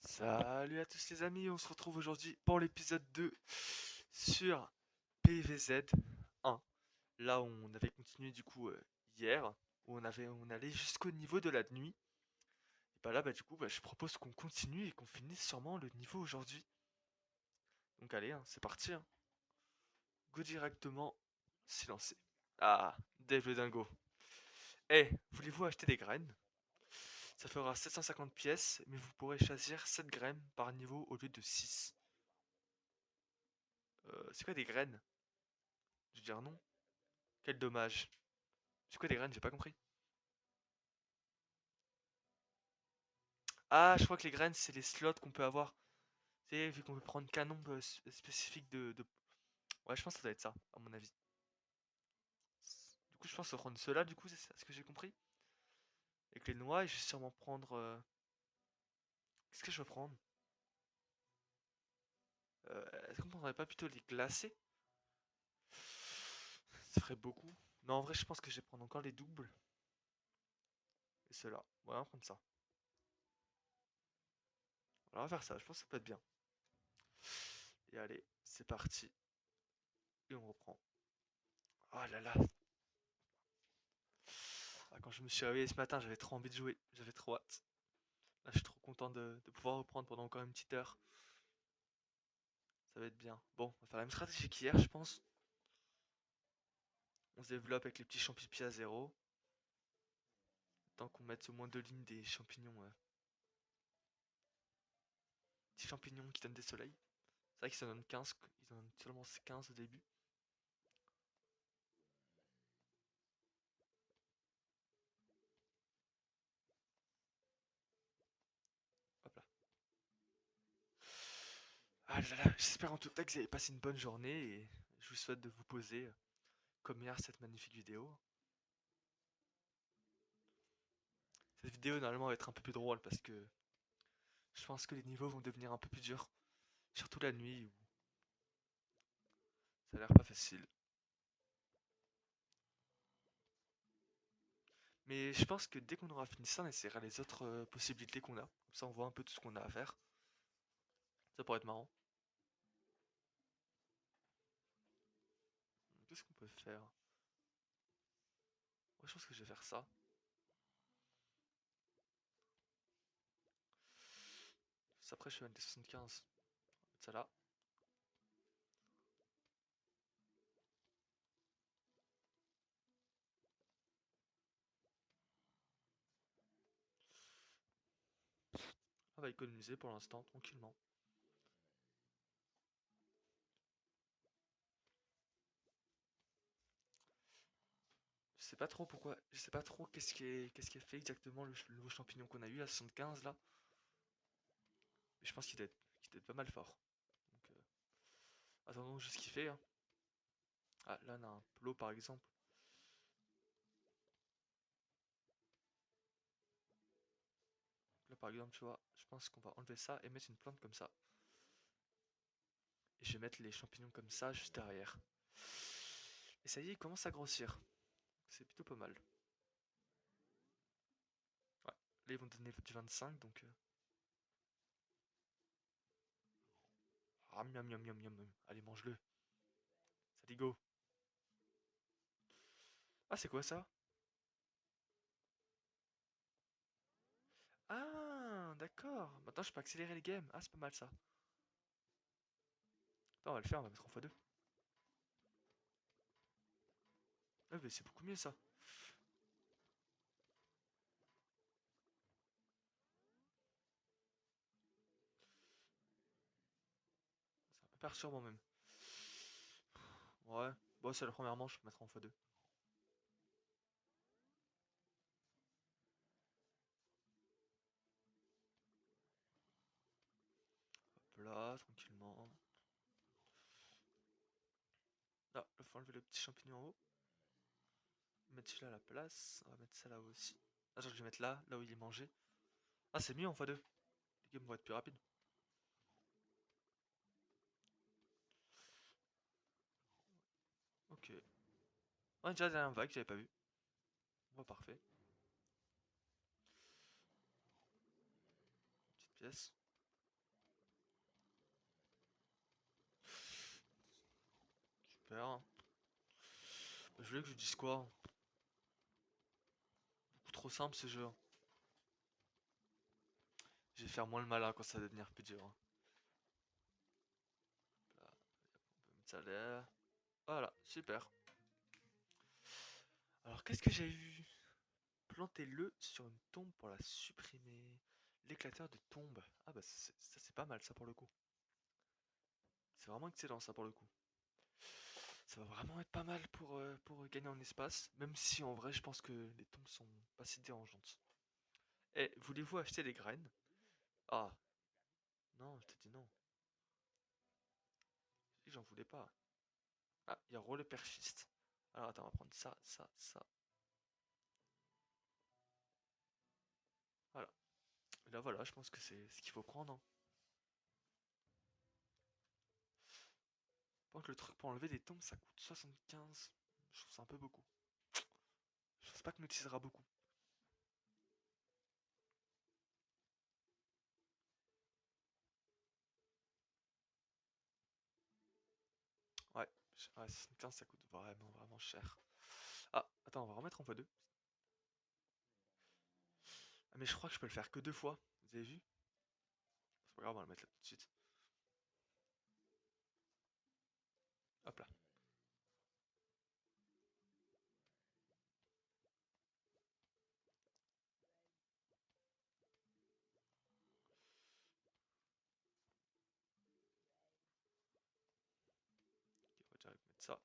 Salut à tous les amis, on se retrouve aujourd'hui pour l'épisode 2 sur PVZ 1. Là où on avait continué du coup hier, où on allait jusqu'au niveau de la nuit. Et bah là du coup je propose qu'on continue et qu'on finisse sûrement le niveau aujourd'hui. Donc allez, hein, c'est parti, hein. Go directement, c'est lancé. Ah, Dave le dingo. Eh, voulez-vous acheter des graines? Ça fera 750 pièces, mais vous pourrez choisir 7 graines par niveau au lieu de 6. C'est quoi des graines? Je veux dire non. Quel dommage. C'est quoi des graines? J'ai pas compris. Ah, je crois que les graines, c'est les slots qu'on peut avoir. Tu sais, vu qu'on peut prendre qu'un nombre spécifique de. Ouais, je pense que ça doit être ça, à mon avis. Du coup, je pense prendre ceux-là, du coup, c'est ce que j'ai compris. Avec les noix, et je vais sûrement prendre. Qu'est-ce que je vais prendre? Est-ce qu'on prendrait pas plutôt les glacés? Ça ferait beaucoup. Non, en vrai, je pense que je vais prendre encore les doubles. Et ceux-là. Ouais, on va prendre ça. Alors, on va faire ça, je pense que ça peut être bien. Et allez, c'est parti. Et on reprend. Oh là là. Ah, quand je me suis réveillé ce matin, j'avais trop envie de jouer. J'avais trop hâte. Là, je suis trop content de pouvoir reprendre pendant encore une petite heure. Ça va être bien. Bon, on va faire la même stratégie qu'hier, je pense. On se développe avec les petits champignons à zéro. Tant qu'on mette au moins deux lignes des champignons. Petits champignons qui donnent des soleils. C'est vrai qu'ils en donnent 15. Ils en donnent seulement 15 au début. Hop là. Ah là là, j'espère en tout cas que vous avez passé une bonne journée et je vous souhaite de vous poser comme hier cette magnifique vidéo. Cette vidéo normalement va être un peu plus drôle parce que je pense que les niveaux vont devenir un peu plus durs. Surtout la nuit où ça a l'air pas facile. Mais je pense que dès qu'on aura fini ça, on essaiera les autres possibilités qu'on a. Comme ça, on voit un peu tout ce qu'on a à faire. Ça pourrait être marrant. Qu'est-ce qu'on peut faire? Ouais, je pense que je vais faire ça. Après, je vais mettre des 75. On va mettre ça là. On va économiser pour l'instant, tranquillement. Je sais pas trop pourquoi. Je sais pas trop qu'est-ce qui a fait exactement le nouveau champignon qu'on a eu à 75 là. Mais je pense qu'il doit être pas mal fort. Donc, attendons juste ce qu'il fait, hein. Ah, là, on a un plot par exemple. Là, par exemple, tu vois, je pense qu'on va enlever ça et mettre une plante comme ça. Et je vais mettre les champignons comme ça juste derrière. Et ça y est, il commence à grossir. C'est plutôt pas mal. Ouais. Là, ils vont donner du 25, donc. Ah, miam miam miam miam. Allez, mange-le. Ça go. Ah, c'est quoi ça? Ah, d'accord. Maintenant, je peux accélérer les games. Ah, c'est pas mal ça. Attends, on va le faire, on va mettre en x2. Ah, mais c'est beaucoup mieux ça. C'est un peu perturbant même. Ouais. Bon, c'est la première manche, je vais mettre en x2. Hop là, tranquillement. Là, il faut enlever le petit champignon en haut. Mettre celui-là à la place. On va mettre ça là aussi. Ah, genre, je vais mettre là où il est mangé. Ah, c'est mieux en x2. Les games vont être plus rapides. Ok. On a déjà la dernière vague, j'avais pas vu. Bon, parfait. Petite pièce. Super. Bah, je voulais que je dise quoi? Beaucoup trop simple ce jeu, hein. Je vais faire moins le malin quand ça va devenir plus dur, hein. Là, on peut mettre ça là. Voilà, super. Alors qu'est-ce que j'ai eu? Plantez-le sur une tombe pour la supprimer. L'éclateur de tombe. Ah bah ça c'est pas mal ça pour le coup. C'est vraiment excellent ça pour le coup. Ça va vraiment être pas mal pour gagner en espace. Même si en vrai je pense que les tombes sont pas si dérangeantes. Eh, voulez-vous acheter des graines? Ah, non, je te dis non. Je dis que j'en voulais pas. Ah, il y a rôle perchiste. Alors attends, on va prendre ça, ça, ça. Voilà. Et là voilà, je pense que c'est ce qu'il faut prendre, hein. Par contre, le truc pour enlever des tombes, ça coûte 75. Je trouve ça un peu beaucoup. Je pense pas qu'on utilisera beaucoup. Ouais, ouais, 75 ça coûte vraiment, vraiment cher. Ah, attends, on va remettre en x2. Ah, mais je crois que je peux le faire que 2 fois. Vous avez vu? C'est pas grave, on va le mettre là tout de suite. Hop là. Ok, on va direct mettre ça.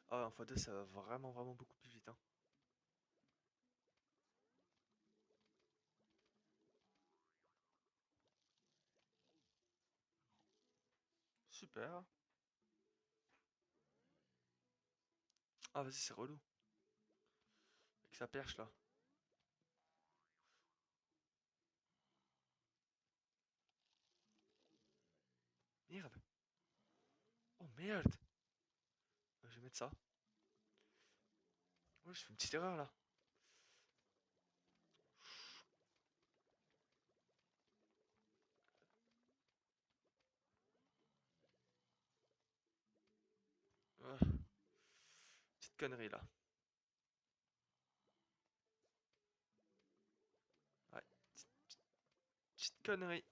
Ah, en x2 ça va vraiment, vraiment beaucoup plus vite, hein. Super. Ah, vas-y, c'est relou. Avec sa perche là. Merde. Oh merde. Je vais mettre ça. Ouais, je fais une petite erreur là. Ah, petite connerie là. Ouais, petite connerie.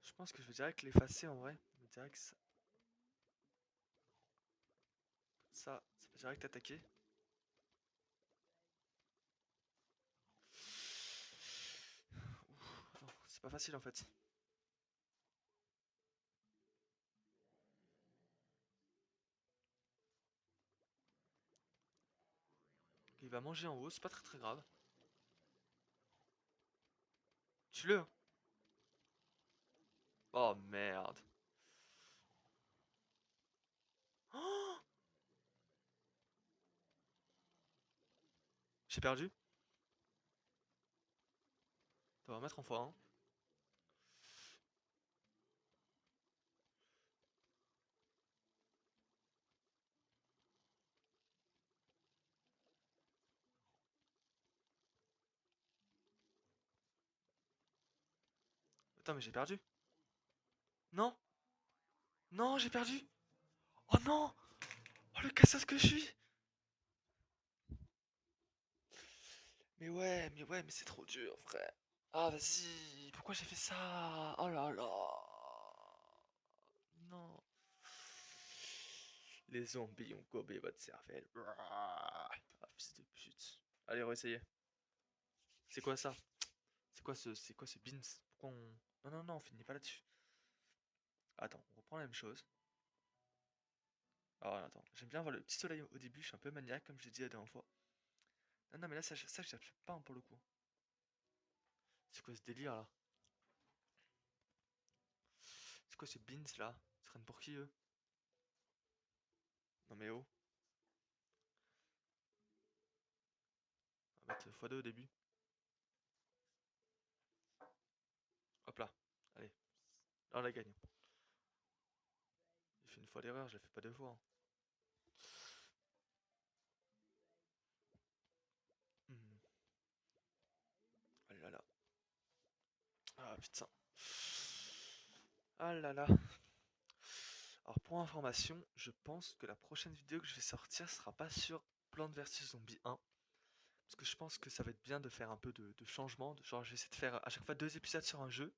Je pense que je vais direct l'effacer en vrai. Je vais direct ça va direct attaquer. Ouf, attends, c'est pas facile en fait. Il va manger en haut, c'est pas très très grave. Tue-le, hein. Oh merde. Oh, j'ai perdu. On va remettre en x1. Attends, mais j'ai perdu. Non, non, j'ai perdu. Oh non. Oh le cassos que je suis. Mais ouais, mais c'est trop dur, frère. Ah, vas-y. Pourquoi j'ai fait ça? Oh là là. Non. Les zombies ont gobé votre cervelle. Ah, fils de pute. Allez, réessayer. C'est quoi ça? C'est quoi ce beans? Pourquoi on... Non, non, non, on finit pas là-dessus. Attends, on reprend la même chose. Alors, attends, j'aime bien voir le petit soleil au début, je suis un peu maniaque, comme je l'ai dit la dernière fois. Non, non, mais là, ça j'accepte pas hein, pour le coup. C'est quoi ce délire là? C'est quoi ces beans là? Ils se prennent pour qui eux? Non mais oh, on va mettre x2 au début. Hop là, allez, là on la gagne. J'ai fait une fois l'erreur, je la fais pas deux fois, hein. Hmm. Oh là là. Ah putain. Ah là là. Alors pour information, je pense que la prochaine vidéo que je vais sortir sera pas sur Plants vs Zombie 1. Parce que je pense que ça va être bien de faire un peu de changement. Genre j'essaie de faire à chaque fois 2 épisodes sur un jeu.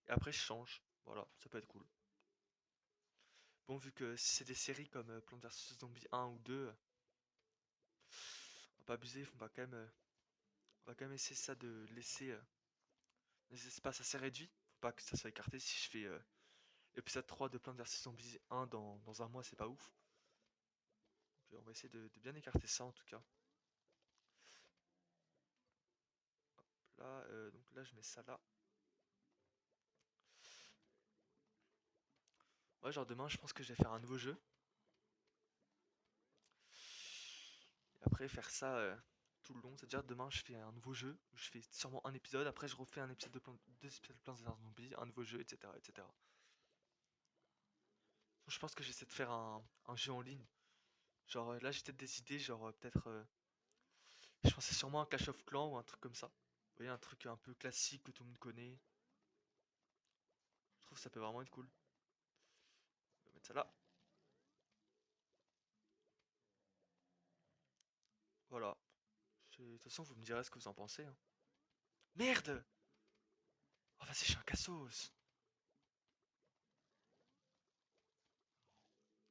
Et après je change. Voilà, ça peut être cool. Bon, vu que si c'est des séries comme Plants vs Zombie 1 ou 2, on va pas abuser, on va quand même essayer ça de laisser des espaces assez réduits. Faut pas que ça soit écarté. Si je fais épisode 3 de Plants vs Zombies 1 dans un mois, c'est pas ouf. Donc, on va essayer de bien écarter ça en tout cas. Là, donc là, je mets ça là. Ouais, genre demain, je pense que je vais faire un nouveau jeu. Et après, faire ça tout le long. C'est-à-dire, demain, je fais un nouveau jeu. Où je fais sûrement un épisode. Après, je refais un épisode de deux épisodes de Plants vs Zombies, un nouveau jeu, etc., etc. Je pense que j'essaie de faire un jeu en ligne. Genre, là, j'ai peut-être des idées. Genre, peut-être. Je pensais sûrement à un Clash of Clans ou un truc comme ça. Vous voyez, un truc un peu classique que tout le monde connaît. Je trouve que ça peut vraiment être cool. On va mettre ça là. Voilà. De toute façon, vous me direz ce que vous en pensez, hein. Merde! Oh, vas-y, je suis un cassos!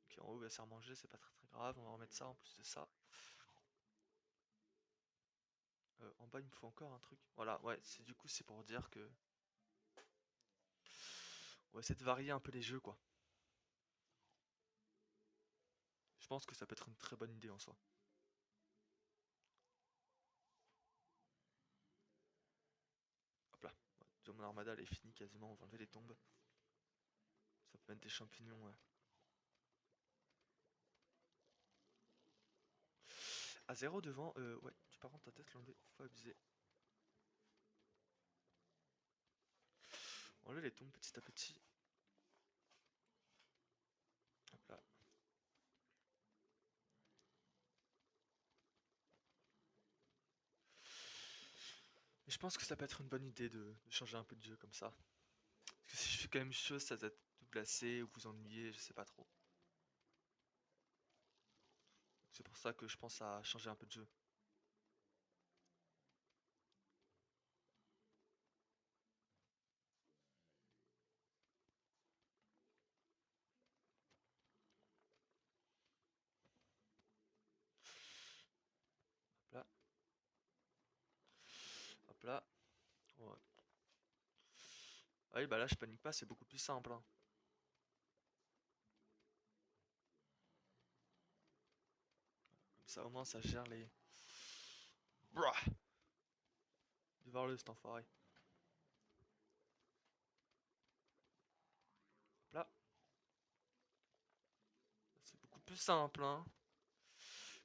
Ok, en haut, il va se faire manger, c'est pas très très grave. On va remettre ça en plus de ça. En bas, il me faut encore un truc. Voilà, ouais, c'est du coup, c'est pour dire que. On va essayer de varier un peu les jeux, quoi. Je pense que ça peut être une très bonne idée en soi. Hop là. Ouais, déjà, mon armada, elle est finie quasiment. On va enlever les tombes. Ça peut mettre des champignons, ouais. À 0 devant, ouais, par contre, ta tête l'enlever. Faut pas abuser. Enlever les tombes petit à petit. Hop là. Mais je pense que ça peut être une bonne idée de changer un peu de jeu comme ça. Parce que si je fais quand même chose, ça va être tout glacé ou vous ennuyez, je sais pas trop. C'est pour ça que je pense à changer un peu de jeu. Hop là, hop là. Ouais. Ah oui, bah là je panique pas, c'est beaucoup plus simple, hein. Comme ça au moins ça gère les. Brah. De voir le cet enfoiré. Hop là. C'est beaucoup plus simple, hein.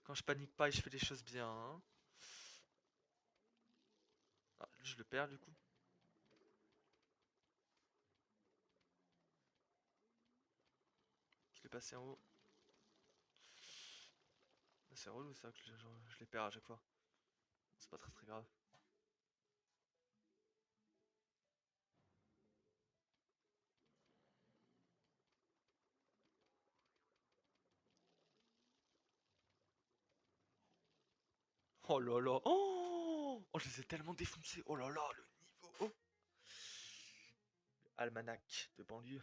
Quand je panique pas et je fais les choses bien, hein. Ah, je le perds du coup. Je l'ai passé en haut. C'est relou ça que je les perds à chaque fois. C'est pas très très grave. Oh là là. Oh, oh, je les ai tellement défoncés. Oh là là, le niveau. Oh. Almanach de banlieue.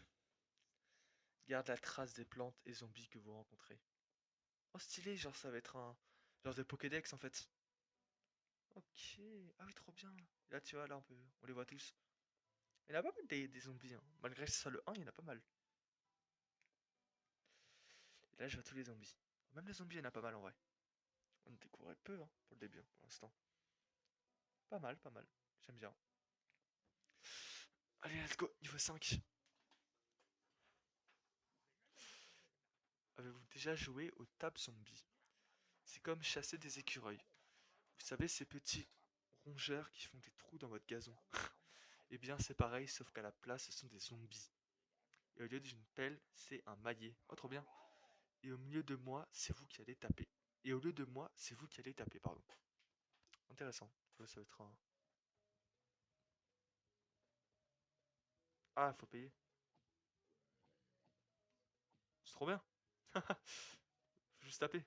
Garde la trace des plantes et zombies que vous rencontrez. Oh stylé, genre ça va être un genre de Pokédex en fait. Ok, ah oui trop bien. Là tu vois, là on les voit tous. Il y en a pas mal des zombies, hein. Malgré que ce soit le 1, il y en a pas mal. Et là je vois tous les zombies. Même les zombies, il y en a pas mal en vrai. On découvrait peu hein, pour le début, hein, pour l'instant. Pas mal, pas mal. J'aime bien. Allez, let's go, niveau 5. Avez-vous déjà joué au Tab Zombie? C'est comme chasser des écureuils. Vous savez, ces petits rongeurs qui font des trous dans votre gazon. Eh bien, c'est pareil, sauf qu'à la place, ce sont des zombies. Et au lieu d'une pelle, c'est un maillet. Oh, trop bien. Et au milieu de moi, c'est vous qui allez taper. Et au lieu de moi, c'est vous qui allez taper, pardon. Intéressant. Ça va être un... Ah, faut payer. C'est trop bien. Faut juste taper.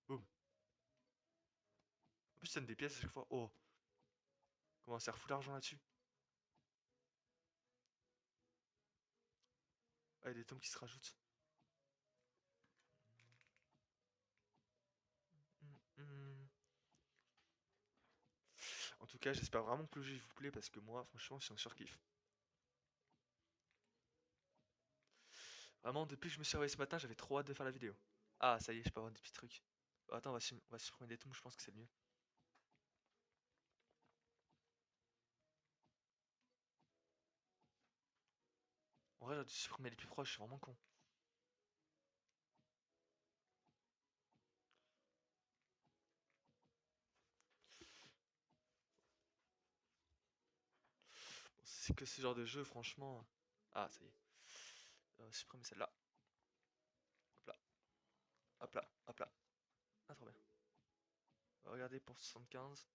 Boum. En plus, ça donne des pièces à chaque fois. Oh, comment ça refout l'argent là-dessus? Ah, il y a des tombes qui se rajoutent. Hmm. En tout cas, j'espère vraiment que le jeu vous plaît parce que moi, franchement, je suis en surkiff. Vraiment, depuis que je me suis réveillé ce matin, j'avais trop hâte de faire la vidéo. Ah, ça y est, je peux avoir des petits trucs. Attends, on va supprimer des tombes, je pense que c'est le mieux. En vrai, j'ai dû supprimer les plus proches, je suis vraiment con. Bon, c'est que ce genre de jeu, franchement. Ah, ça y est. Supprimer celle-là. Hop là, hop là, hop là. Ah, trop bien. Regardez pour 75.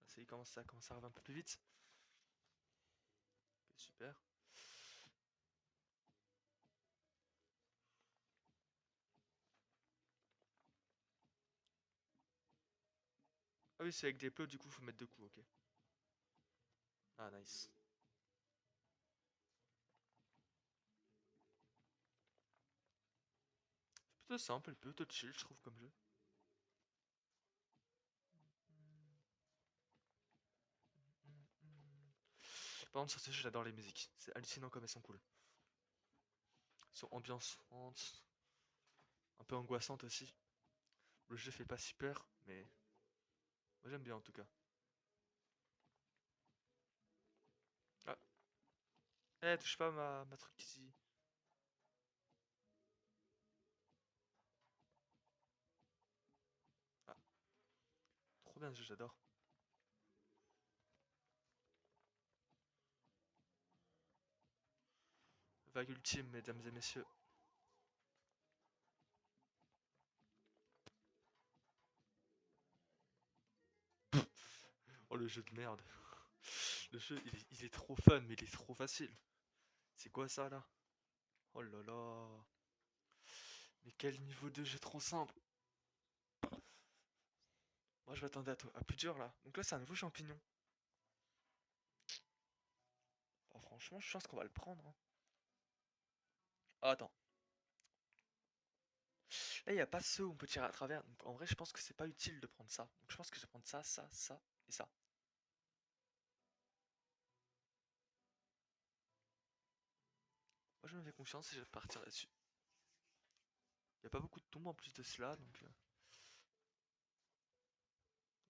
Ça y est, ça commence à arriver un peu plus vite. Ok, super. Ah oui, c'est avec des plots, du coup, faut mettre deux coups, ok. Ah, nice. C'est plutôt simple, plutôt chill, je trouve, comme jeu. Par contre, sur ce jeu, j'adore les musiques. C'est hallucinant comme elles sont cool. Elles sont ambiançantes, un peu angoissantes aussi. Le jeu fait pas si peur, mais moi j'aime bien en tout cas. Ah, touche pas ma truc ici. Ah, trop bien ce jeu, j'adore. Vague ultime, mesdames et messieurs. Oh, le jeu de merde. Le jeu, il est trop fun, mais il est trop facile. C'est quoi ça là? Oh là là. Mais quel niveau de jeu trop simple. Moi je m'attendais à plus dur là. Donc là, c'est un nouveau champignon. Bah, franchement, je pense qu'on va le prendre, hein. Ah, attends. Là, il n'y a pas ceux où on peut tirer à travers. Donc en vrai, je pense que c'est pas utile de prendre ça. Donc je pense que je vais prendre ça, ça, ça et ça. Moi, je me fais confiance et je vais partir là-dessus. Il n'y a pas beaucoup de tombes en plus de cela, donc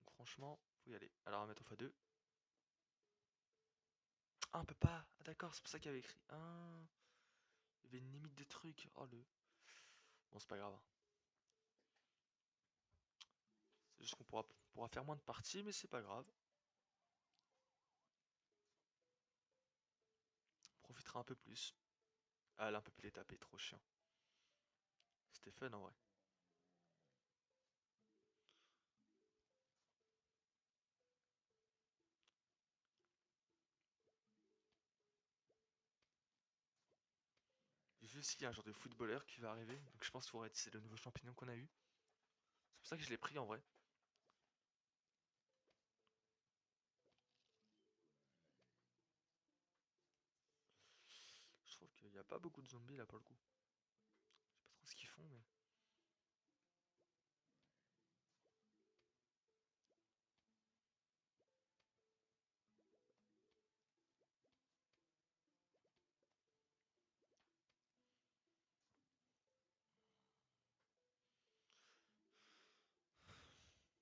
franchement, faut y aller. Alors, on va mettre au x2. Ah, on peut pas. Ah, d'accord, c'est pour ça qu'il y avait écrit. Ah, il y avait une limite de trucs. Oh, le. Bon, c'est pas grave, hein. C'est juste qu'on pourra faire moins de parties, mais c'est pas grave. On profitera un peu plus. Ah, là, un peu plus les taper, trop chiant. C'était fun en vrai. J'ai vu aussi qu'il y a un genre de footballeur qui va arriver, donc je pense qu'il faudrait c'est le nouveau champignon qu'on a eu. C'est pour ça que je l'ai pris en vrai. Je trouve qu'il n'y a pas beaucoup de zombies là pour le coup. Je sais pas trop ce qu'ils font, mais.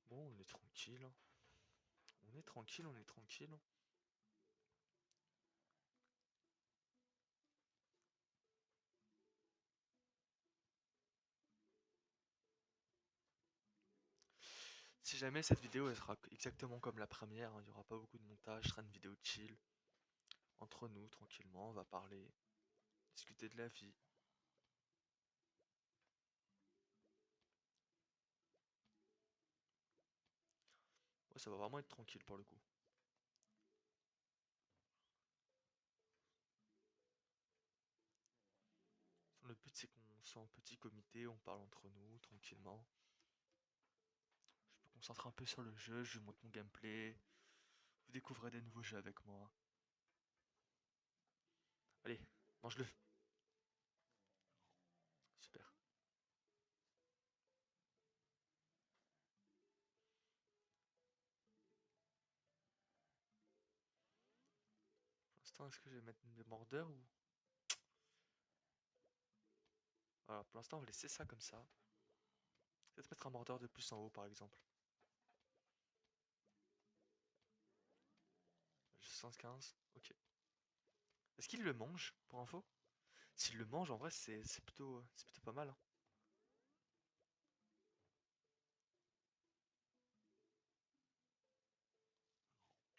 Bon, on est tranquille, hein. On est tranquille, on est tranquille. Si jamais cette vidéo elle sera exactement comme la première, hein, il n'y aura pas beaucoup de montage, ce sera une vidéo chill, entre nous, tranquillement, on va parler, discuter de la vie. Ouais, ça va vraiment être tranquille pour le coup. Le but c'est qu'on soit en petit comité, on parle entre nous, tranquillement. Je me concentre un peu sur le jeu, je vous montre mon gameplay, vous découvrez des nouveaux jeux avec moi. Allez, mange-le. Super. Pour l'instant, est-ce que je vais mettre des mordeurs ou... Voilà, pour l'instant on va laisser ça comme ça. Peut-être mettre un mordeur de plus en haut par exemple. Juste 115, ok. Est-ce qu'il le mange, pour info? S'il le mange, en vrai, c'est plutôt pas mal, hein.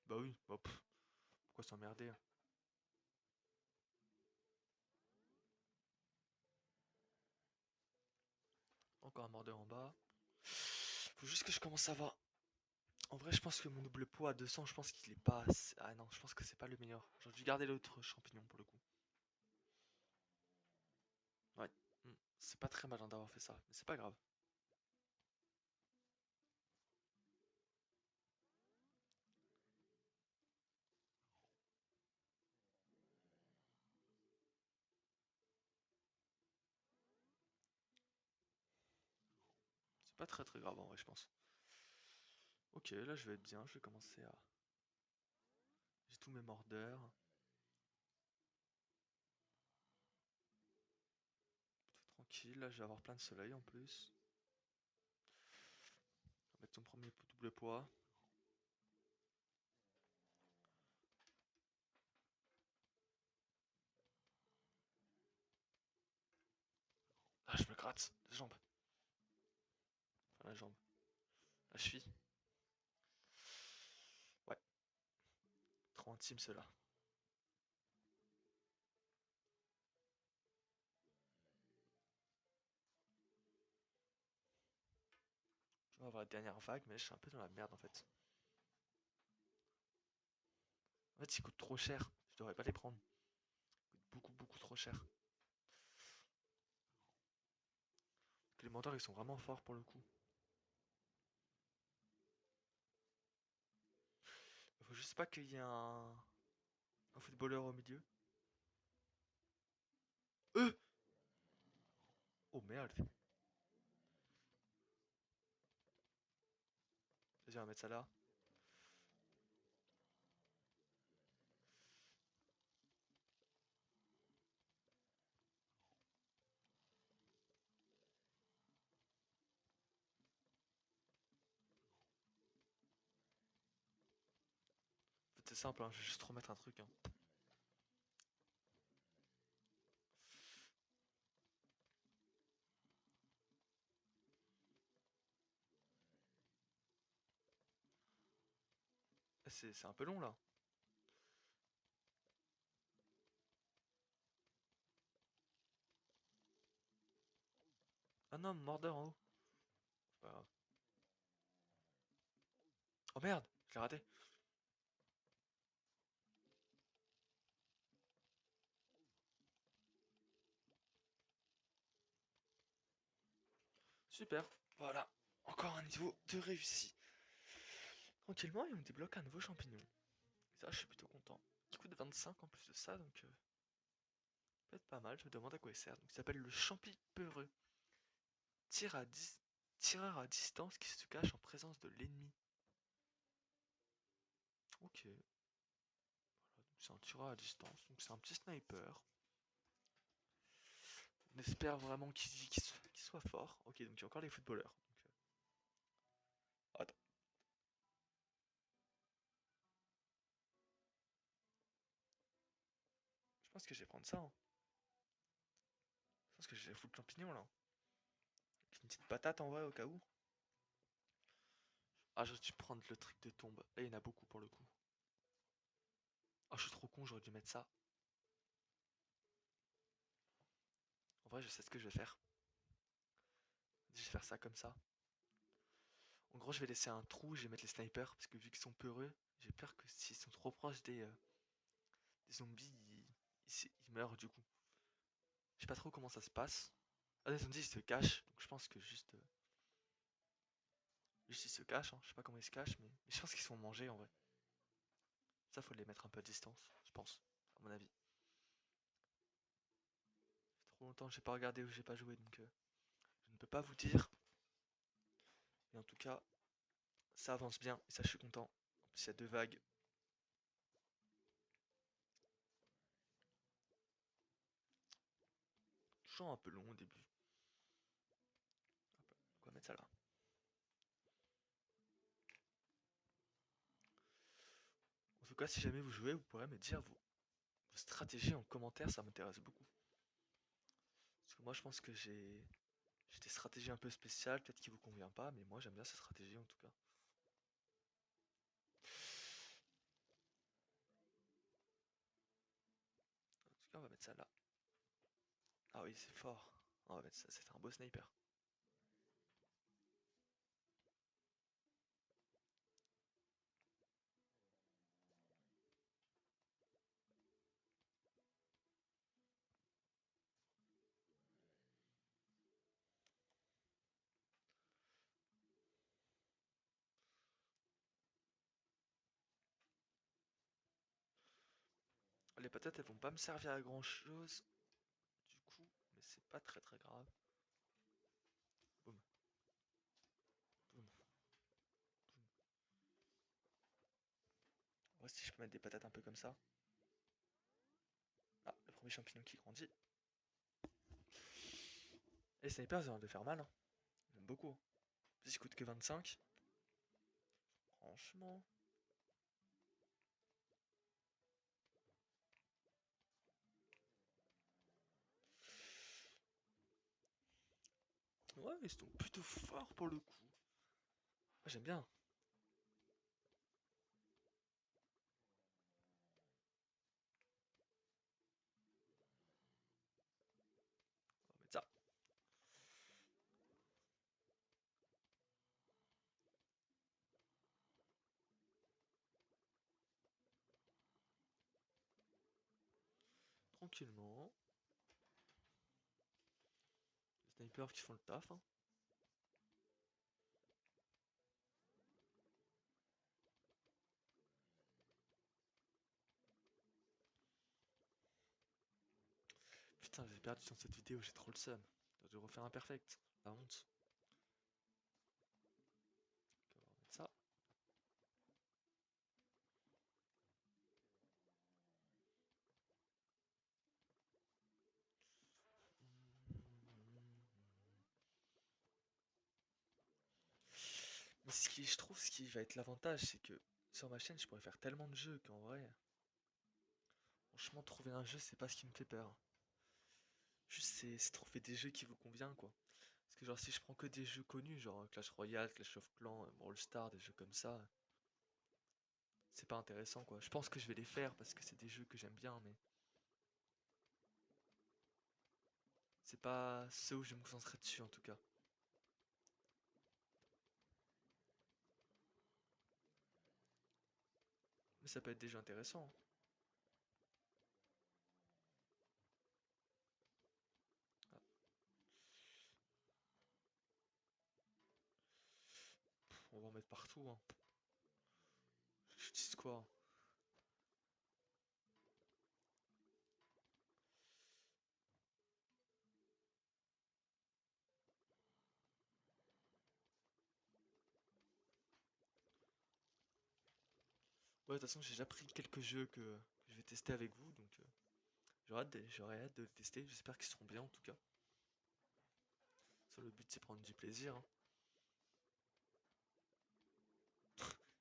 Bah oui, bah, pourquoi s'emmerder, hein. Encore un mordeur en bas. Faut juste que je commence à voir. En vrai, je pense que mon double poids à 200, je pense qu'il est pas Ah non, je pense que c'est pas le meilleur. J'aurais dû garder l'autre champignon pour le coup. Ouais, c'est pas très malin d'avoir fait ça, mais c'est pas grave. C'est pas très très grave en vrai, je pense. Ok, là je vais être bien, je vais commencer à... J'ai tous mes mordeurs. Tout tranquille, là je vais avoir plein de soleil en plus. On va mettre ton premier double poids. Ah, je me gratte les jambes. Enfin, la jambe. La cheville. Ouais, trop intime cela. Je vais avoir la dernière vague, mais je suis un peu dans la merde en fait. En fait, ils coûtent trop cher. Je devrais pas les prendre. Ils coûtent beaucoup, beaucoup trop cher. Les mentors, ils sont vraiment forts pour le coup. Faut juste pas qu'il y ait un footballeur au milieu. Euh Oh merde. Vas-y, on va mettre ça là. En fait, c'est simple, hein, je vais juste remettre un truc, hein. C'est un peu long là. Ah non, mordeur en haut. C'est pas grave. Oh merde, je l'ai raté. Super. Voilà. Encore un niveau de réussi. Tranquillement, et on débloque un nouveau champignon. Et ça, je suis plutôt content. Il coûte 25 en plus de ça, donc peut être pas mal. Je me demande à quoi il sert. Donc, il s'appelle le champi peureux. Tire à dis- Tireur à distance qui se cache en présence de l'ennemi. Ok. Voilà, donc c'est un tireur à distance. Donc c'est un petit sniper. On espère vraiment qu'il soit fort. Ok, donc il y a encore les footballeurs. Donc, attends. pense que je vais prendre ça, hein. Je pense que je vais foutre champignon là. Avec une petite patate en vrai au cas où. Ah, j'aurais dû prendre le truc de tombe. Là, il y en a beaucoup pour le coup. Ah, je suis trop con, j'aurais dû mettre ça. En vrai, je sais ce que je vais faire. Je vais faire ça comme ça. En gros, je vais laisser un trou, je vais mettre les snipers, parce que vu qu'ils sont peureux, j'ai peur que s'ils sont trop proches des zombies, ils meurent du coup. Je sais pas trop comment ça se passe. Ah, les zombies ils se cachent, donc je pense que juste ils se cachent, hein. Je sais pas comment ils se cachent, mais je pense qu'ils sont mangés en vrai. Ça, faut les mettre un peu à distance, je pense, à mon avis. Ça fait trop longtemps que j'ai pas regardé ou j'ai pas joué, donc je ne peux pas vous dire. Mais en tout cas, ça avance bien, et ça, je suis content. En plus, il y a deux vagues. Toujours un peu long au début. Hop, on va mettre ça là. En tout cas, si jamais vous jouez, vous pourrez me dire vos stratégies en commentaire, ça m'intéresse beaucoup. Parce que moi, je pense que j'ai des stratégies un peu spéciales, peut-être qui vous convient pas, mais moi, j'aime bien ces stratégies en tout cas. En tout cas, on va mettre ça là. Ah oui, c'est fort. On va mettre ça, c'est un beau sniper. Les patates, elles vont pas me servir à grand chose, du coup, mais c'est pas très très grave. Boum, boum, boum. Ouais, si je peux mettre des patates un peu comme ça. Ah, le premier champignon qui grandit. Et les snipers, ils ont l'air de faire mal, hein. J'aime beaucoup, hein. Ils coûtent que 25. Franchement. Ouais, ils sont plutôt forts pour le coup. Ah, j'aime bien. On va mettre ça. Tranquillement. Les snipers qui font le taf, hein. Putain, j'ai perdu dans cette vidéo, j'ai trop le seum. Je dois refaire un perfect. La honte. Ok, on va mettre ça. Mais je trouve, ce qui va être l'avantage, c'est que sur ma chaîne, je pourrais faire tellement de jeux qu'en vrai, franchement, trouver un jeu, c'est pas ce qui me fait peur. Juste, c'est trouver des jeux qui vous conviennent, quoi. Parce que, genre, si je prends que des jeux connus, genre Clash Royale, Clash of Clans, Brawl Stars, des jeux comme ça, c'est pas intéressant, quoi. Je pense que je vais les faire parce que c'est des jeux que j'aime bien, mais c'est pas ceux où je vais me concentrer dessus, en tout cas. Mais ça peut être des jeux intéressants, hein. Ah, on va en mettre partout, hein. Je dis quoi, hein. Ouais, de toute façon, j'ai déjà pris quelques jeux que je vais tester avec vous, donc j'aurais hâte de les tester. J'espère qu'ils seront bien, en tout cas. Ça, le but, c'est prendre du plaisir, hein.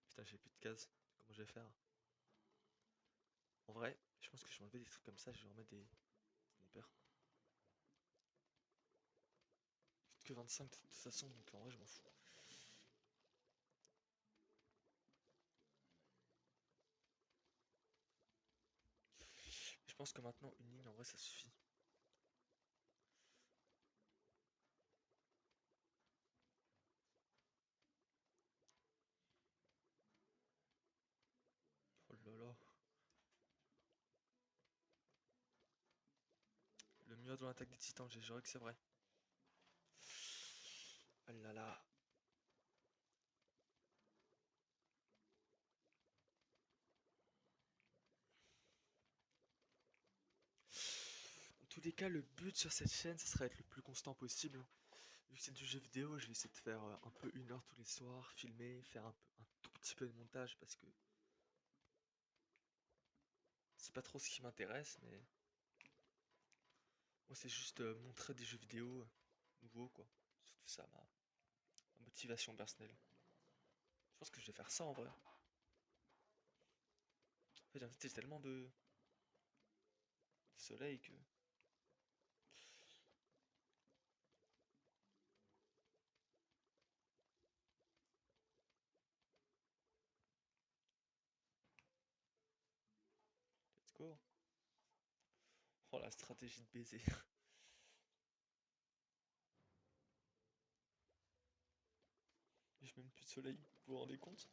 Putain, j'ai plus de cases. Comment je vais faire? En vrai, Je pense que je vais enlever des trucs comme ça, je vais remettre des... Mon père. Que 25 de toute façon, donc en vrai je m'en fous. Je pense que maintenant une ligne en vrai ça suffit. Oh là là. Le mieux dans l'attaque des titans, j'ai juré que c'est vrai. Oh là là. Dans tous les cas, le but sur cette chaîne, ça serait être le plus constant possible. Vu que c'est du jeu vidéo, je vais essayer de faire un peu 1 heure tous les soirs, filmer, faire un tout petit peu de montage parce que c'est pas trop ce qui m'intéresse, mais moi c'est juste montrer des jeux vidéo nouveaux quoi. Surtout ça, ma motivation personnelle. Je pense que je vais faire ça en vrai. En fait, j'ai invité tellement de soleil que. Let's go. Oh la stratégie de baiser. J'ai même plus de soleil, vous vous rendez compte?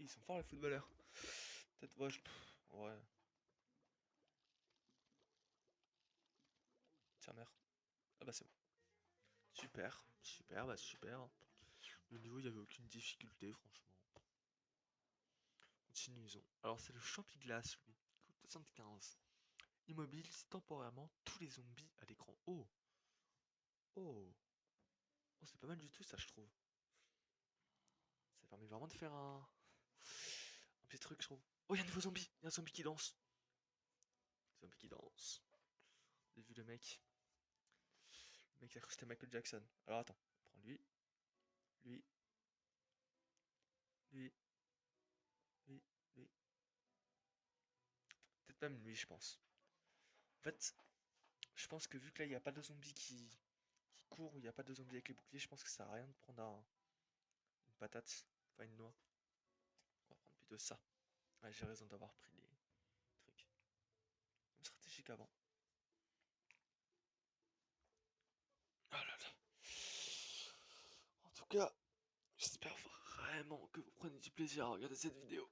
Ils sont forts les footballeurs. Peut-être, ouais, ouais. Tiens, mère. Ah bah c'est bon. Super, super, bah super. Le niveau, il n'y avait aucune difficulté, franchement. Continuons. Alors, c'est le Champiglas, lui. Il coûte 75. Immobilise temporairement tous les zombies à l'écran. Oh, oh, oh, c'est pas mal du tout, ça, je trouve. Ça permet vraiment de faire un petit truc, je trouve. Oh, il y a un nouveau zombie. Il y a un zombie qui danse. Zombie qui danse. J'ai vu le mec. Le mec a cru que c'était Michael Jackson. Alors, attends. On prend lui, lui, lui, lui, lui. Peut-être même lui, je pense. En fait, je pense que vu que là, il n'y a pas de zombie qui court, ou il n'y a pas de zombie avec les boucliers, je pense que ça sert à rien de prendre une patate, enfin une noix. On va prendre plutôt ça. Ouais, j'ai raison d'avoir pris les trucs. Même stratégique avant. Oh là là. En tout cas, j'espère vraiment que vous prenez du plaisir à regarder cette vidéo.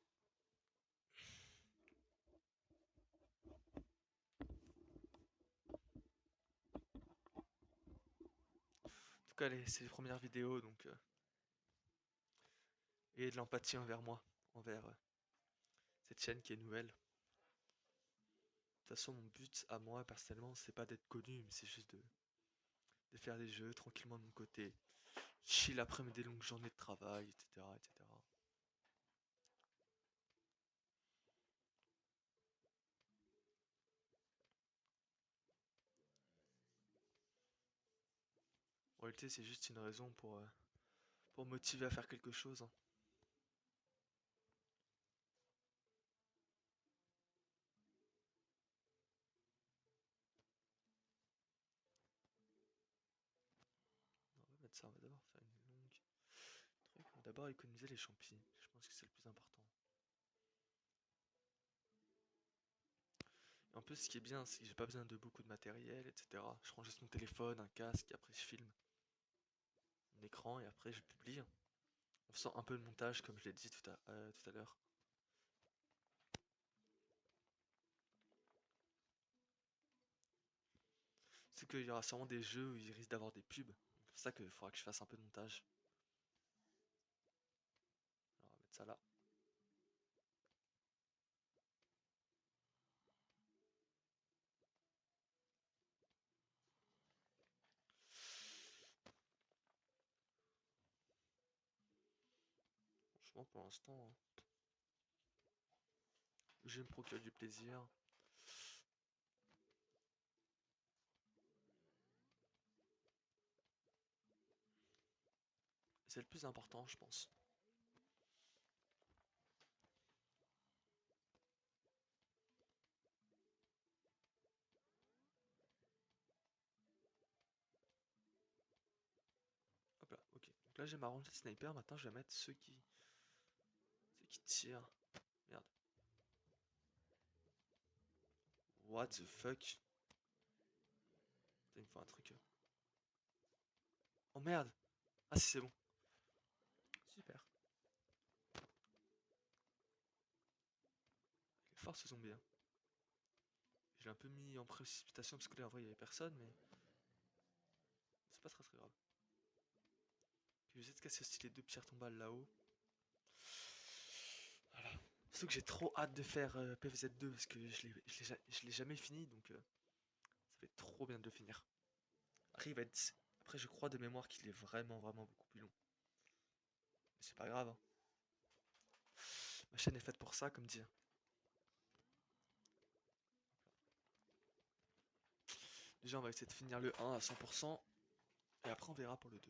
En tout cas, c'est les premières vidéos, donc et de l'empathie envers moi, envers cette chaîne qui est nouvelle. De toute façon, mon but à moi personnellement, c'est pas d'être connu, mais c'est juste de faire des jeux tranquillement de mon côté, chill après des longues journées de travail, etc., etc. En réalité, c'est juste une raison pour me motiver à faire quelque chose, hein. On va mettre ça, on va d'abord faire une longue truc. On va d'abord économiser les champis. Je pense que c'est le plus important. Et en plus, ce qui est bien, c'est que j'ai pas besoin de beaucoup de matériel, etc. Je prends juste mon téléphone, un casque, et après je filme mon écran, et après je publie. On sent un peu de montage, comme je l'ai dit tout à l'heure. C'est qu'il y aura sûrement des jeux où il risque d'avoir des pubs. C'est pour ça qu'il faudra que je fasse un peu de montage. Alors, on va mettre ça là. Franchement, pour l'instant, je me procure du plaisir. C'est le plus important, je pense. Hop là, ok. Donc là, j'ai ma rangée de sniper. Maintenant, je vais mettre ceux qui tirent. Merde. What the fuck? Putain, il me faut un truc. Oh merde! Ah si, c'est bon. Super. Les forces zombies, hein. Je l'ai un peu mis en précipitation parce que là, en vrai, il y avait personne, mais c'est pas très très grave. Puis je vais essayer de casser aussi les deux pierres tombales là-haut. Voilà. Surtout que j'ai trop hâte de faire PVZ2 parce que je l'ai jamais fini, donc ça fait trop bien de le finir. Après, je crois de mémoire qu'il est vraiment vraiment beaucoup plus long. Mais c'est pas grave, hein. Ma chaîne est faite pour ça, comme dire. Déjà, on va essayer de finir le 1 à 100%, et après on verra pour le 2.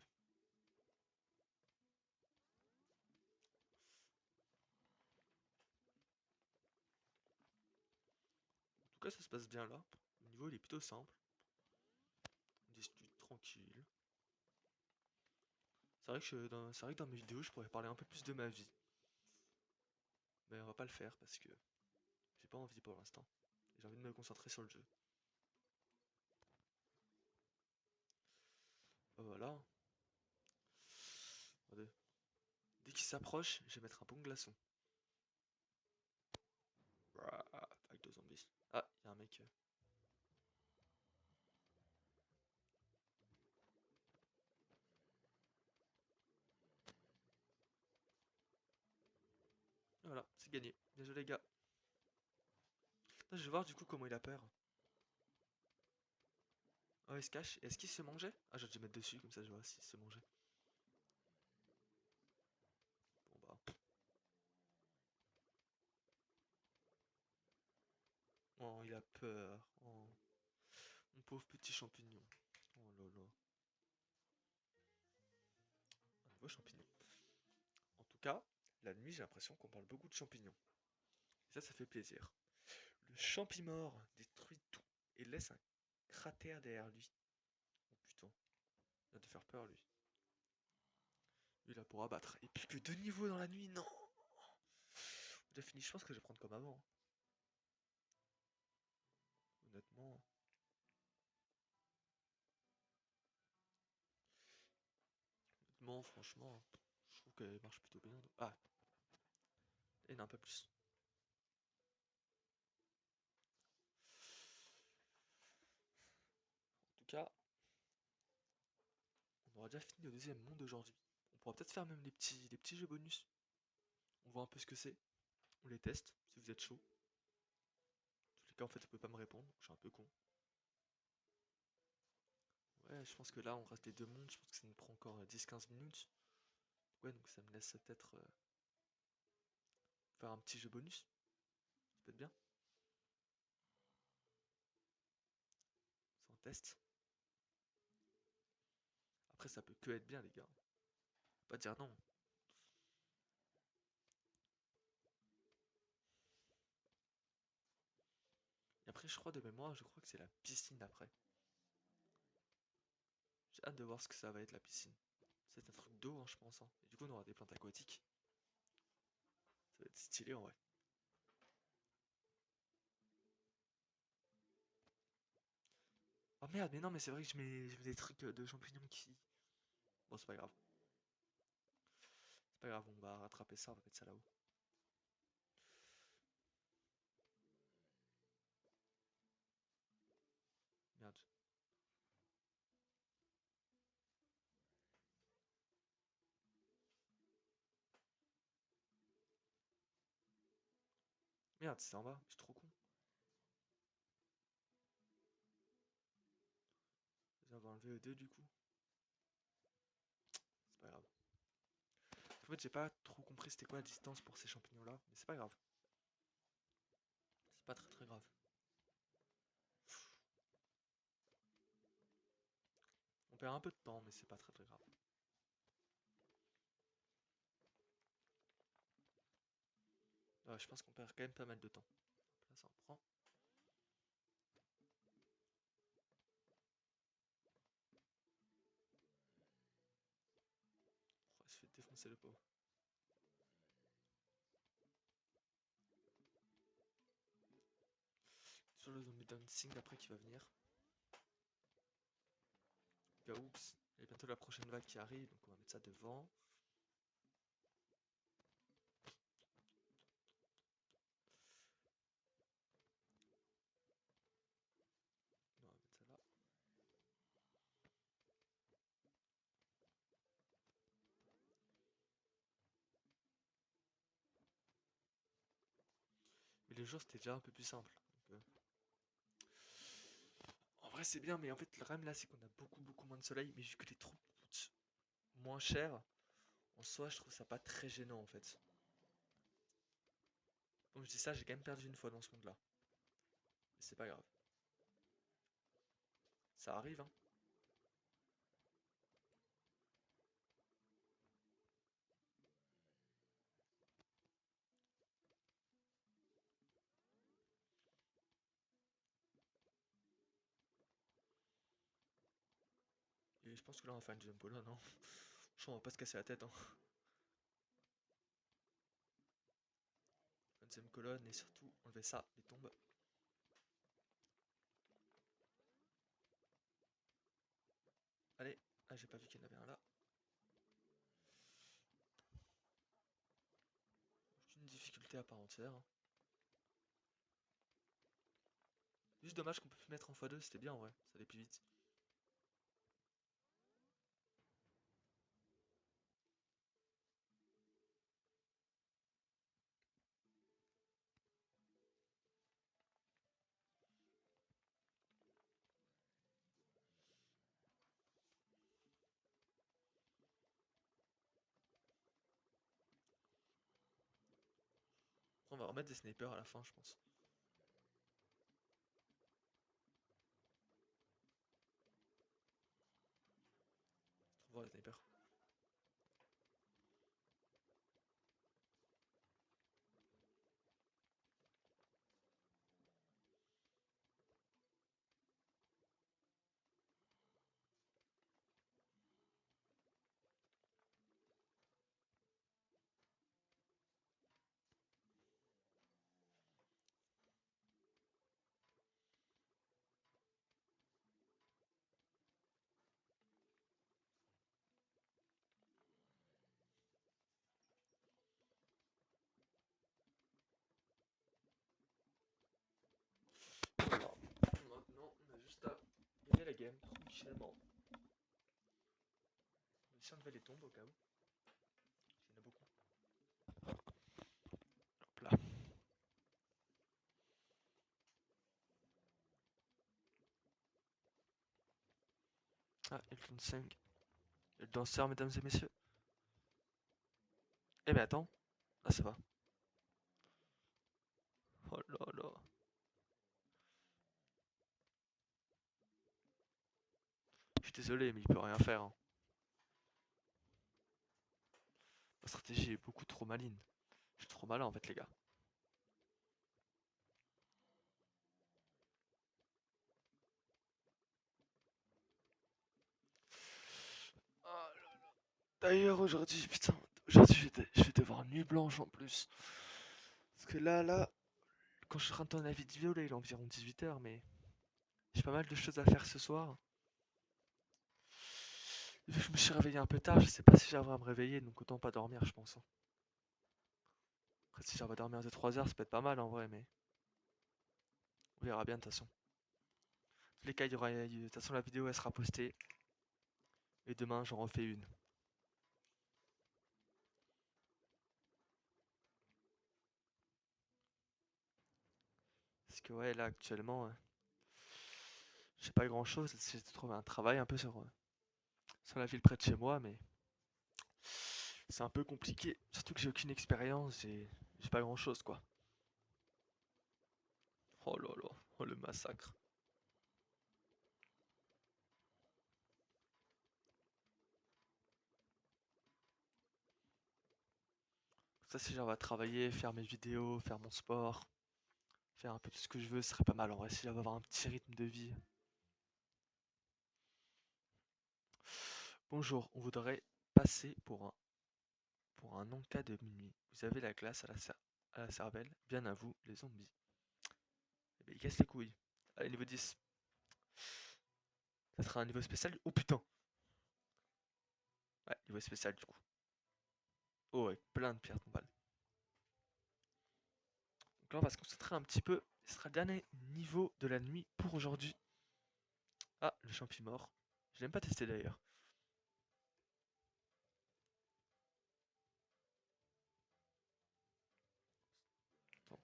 En tout cas, ça se passe bien là. Le niveau, il est plutôt simple. Une dispute tranquille. C'est vrai que dans mes vidéos, je pourrais parler un peu plus de ma vie. Mais on va pas le faire parce que j'ai pas envie pour l'instant. J'ai envie de me concentrer sur le jeu. Voilà. Attendez. Dès qu'il s'approche, je vais mettre un bon glaçon. Avec deux zombies. Ah, il y a un mec. Voilà, c'est gagné. Bien joué les gars. Là, je vais voir du coup comment il a peur. Oh, il se cache. Est-ce qu'il se mangeait? Ah, j'ai dû mettre dessus, comme ça je vois s'il se mangeait. Bon bah. Oh, il a peur. Oh, mon pauvre petit champignon. Oh là là. Un nouveau champignon. En tout cas, la nuit, j'ai l'impression qu'on parle beaucoup de champignons. Et ça fait plaisir. Le champimort détruit tout et laisse un cratère derrière lui. Oh putain, il vient de faire peur lui. Lui là pour abattre. Et puis que deux niveaux dans la nuit, non! On a déjà fini, je pense que je vais prendre comme avant, hein. Honnêtement. Honnêtement, franchement, je trouve qu'elle marche plutôt bien. Ah, il y en a un peu plus. En tout cas, on aura déjà fini le deuxième monde aujourd'hui. On pourra peut-être faire même les petits jeux bonus. On voit un peu ce que c'est. On les teste, si vous êtes chaud. En tous les cas, en fait, vous pouvez pas me répondre. Je suis un peu con. Ouais, je pense que là, on reste les deux mondes. Je pense que ça nous prend encore 10-15 minutes. Ouais, donc ça me laisse peut-être faire un petit jeu bonus. Ça peut être bien. C'est un test. Après, ça peut que être bien, les gars. Faut pas dire non. Et après, je crois de mémoire, je crois que c'est la piscine après. J'ai hâte de voir ce que ça va être la piscine. C'est un truc d'eau, hein, je pense, hein. Et du coup, on aura des plantes aquatiques. Ça va être stylé en vrai. Oh merde, mais non, mais c'est vrai que je mets des trucs de champignons qui. Bon, c'est pas grave. C'est pas grave, on va rattraper ça, on va mettre ça là-haut. Merde. Merde, c'est en bas, je suis trop con. On va enlever le 2 du coup. C'est pas grave. qu'en fait, j'ai pas trop compris c'était quoi la distance pour ces champignons-là, mais c'est pas grave. C'est pas très très grave. On perd un peu de temps, mais c'est pas très très grave. Ouais, je pense qu'on perd quand même pas mal de temps. Là, ça en prend. Oh, il se fait défoncer le pauvre. Sur le zombie dancing après qui va venir. Bah, oups, il y a bientôt la prochaine vague qui arrive, donc on va mettre ça devant. On va mettre ça là. Mais le jour c'était déjà un peu plus simple. Donc, en vrai c'est bien, mais en fait le problème là c'est qu'on a beaucoup moins de soleil, mais vu que les troupes coûtent moins cher, en soi je trouve ça pas très gênant en fait. Comme je dis ça, j'ai quand même perdu une fois dans ce monde-là. Mais c'est pas grave. Ça arrive, hein. Et je pense que là on va faire une deuxième colonne, hein. Franchement, on va pas se casser la tête, hein. Une deuxième colonne et surtout enlever ça, les tombes. Allez, ah j'ai pas vu qu'il y en avait un là. Aucune difficulté à part entière, hein. Juste dommage qu'on peut plus mettre en x2, c'était bien en vrai, ça allait plus vite. Après, on va remettre des snipers à la fin, je pense. Faut voir les snipers. Voilà. Maintenant, on a juste à gagner la game tranquillement. On va aussi enlever les tombes au cas où. Il y en a beaucoup. Hop là. Ah, Elton 5. Le danseur, mesdames et messieurs. Eh mais attends. Ah, ça va. Oh là là. Je suis désolé, mais il peut rien faire, hein. Ma stratégie est beaucoup trop maligne. Je suis trop malin en fait, les gars. Ah là. D'ailleurs, aujourd'hui, putain, aujourd'hui je vais devoir nuit blanche en plus. Parce que là, quand je suis en train de tourner la vidéo, là, il est environ 18 h, mais j'ai pas mal de choses à faire ce soir. Vu que je me suis réveillé un peu tard, je sais pas si j'arriverai à me réveiller, donc autant pas dormir, je pense, hein. Après, si j'arrive à dormir de 3 heures, ça peut être pas mal en vrai, mais on verra bien de toute façon. Dans tous les cas, de toute façon, la vidéo elle sera postée, et demain j'en refais une. Parce que ouais, là actuellement, j'ai pas grand chose, j'ai trouvé un travail un peu sur la ville près de chez moi, mais c'est un peu compliqué. Surtout que j'ai aucune expérience, j'ai pas grand-chose, quoi. Oh là là, oh le massacre. Ça, si j'arrive à travailler, faire mes vidéos, faire mon sport, faire un peu tout ce que je veux, ce serait pas mal en vrai, si j'arrive à avoir un petit rythme de vie. Bonjour, on voudrait passer pour un encas de minuit. Vous avez la glace à la cervelle, bien à vous, les zombies. Eh ben, il casse les couilles. Allez, niveau 10. Ça sera un niveau spécial. Oh putain! Ouais, niveau spécial du coup. Oh, avec plein de pierres tombales. Donc là, on va se concentrer un petit peu. Ce sera le dernier niveau de la nuit pour aujourd'hui. Ah, le champi mort. Je l'ai même pas testé d'ailleurs. Attends.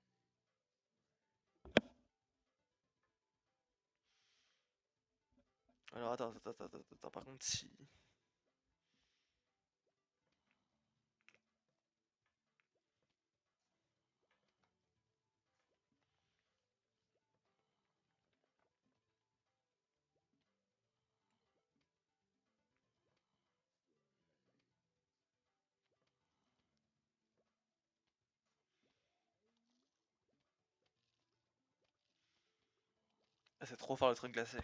Alors attends. Par contre, si. Ah, c'est trop fort le truc glacé.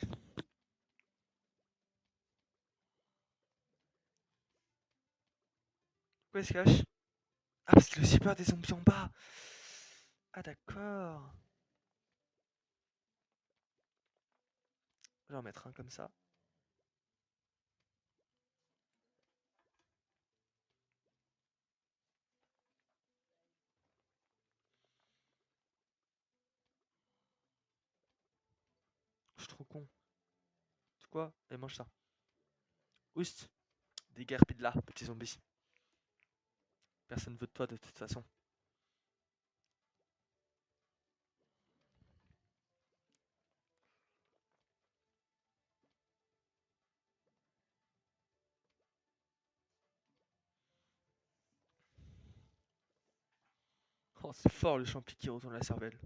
Pourquoi il se cache? Ah, parce qu'il a aussi peur des zombies en bas. Ah, d'accord. Je vais en mettre un comme ça. Je suis trop con. Tu quoi? Et mange ça. Oust. Déguerpis de là, petit zombie. Personne veut de toi de toute façon. Oh, c'est fort le champi qui retourne la cervelle.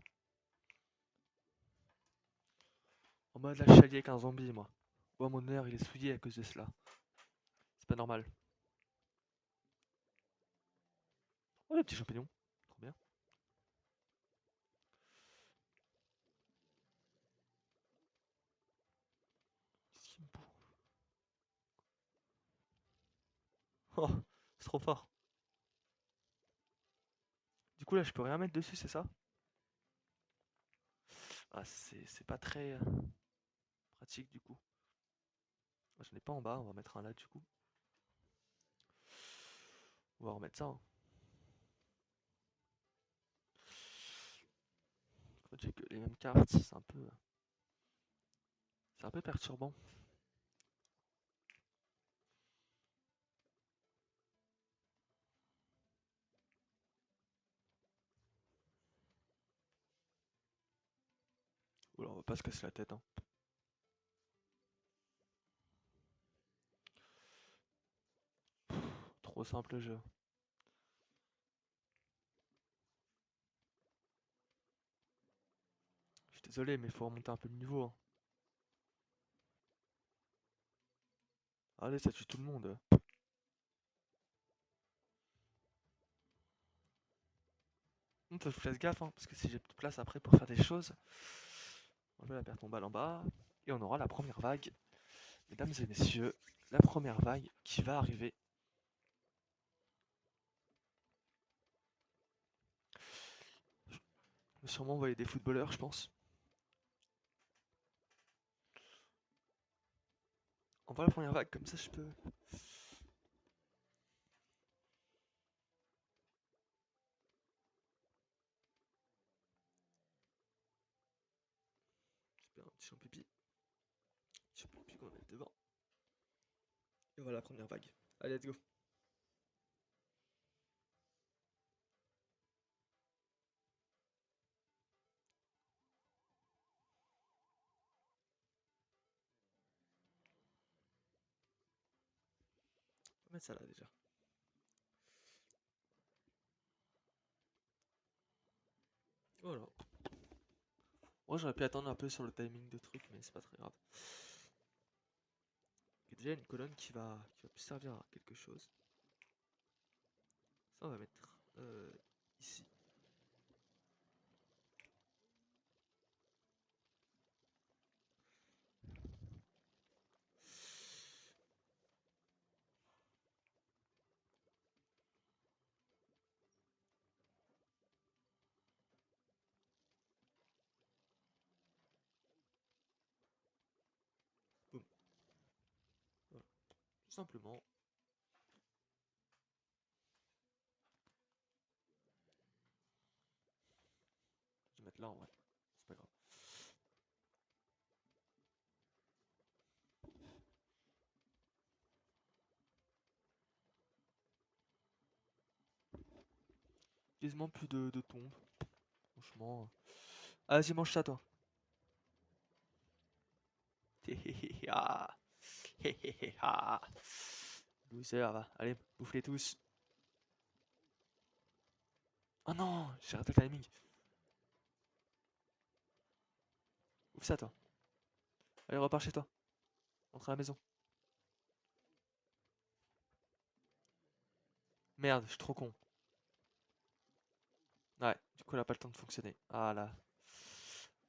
En mode là, je suis allié avec un zombie, moi. Oh, mon honneur, il est souillé à cause de cela. C'est pas normal. Oh, le petit champignon. Trop bien. Qu'est-ce qu'il me bourre? Oh, c'est trop fort. Du coup, là, je peux rien mettre dessus, c'est ça? Ah, c'est pas très pratique, du coup. Ah, j'en ai pas en bas, on va mettre un là, du coup. On va remettre ça, hein. Quand j'ai que les mêmes cartes, c'est un peu perturbant. Oula, on va pas se casser la tête, hein. Trop simple le jeu. Je suis désolé, mais il faut remonter un peu le niveau, hein. Allez, ça tue tout le monde. Faut que je fasse gaffe, hein, parce que si j'ai plus de place après pour faire des choses, on va la perdre ton balle en bas, et on aura la première vague. Mesdames et messieurs, la première vague qui va arriver. On va sûrement envoyer des footballeurs, je pense. On voit la première vague, comme ça je peux. Super, un petit champipi. Champipi qu'on va mettre devant. Et voilà la première vague. Allez, let's go. On va mettre ça là déjà. Voilà. Moi j'aurais pu attendre un peu sur le timing de truc, mais c'est pas très grave. Il y a déjà une colonne qui va plus servir à quelque chose. Ça on va mettre ici. Boum. Voilà. Tout simplement. Je vais mettre là en vrai. C'est pas grave. Quasiment plus de tombes. Franchement. Ah, vas-y, mange ça toi. Ah. Ah. Loser, va. Allez, bouffe-les tous. Oh non, j'ai raté le timing. Ouvre ça toi. Allez, repars chez toi. Rentre à la maison. Merde, je suis trop con. Ouais, du coup, elle a pas le temps de fonctionner. Ah là.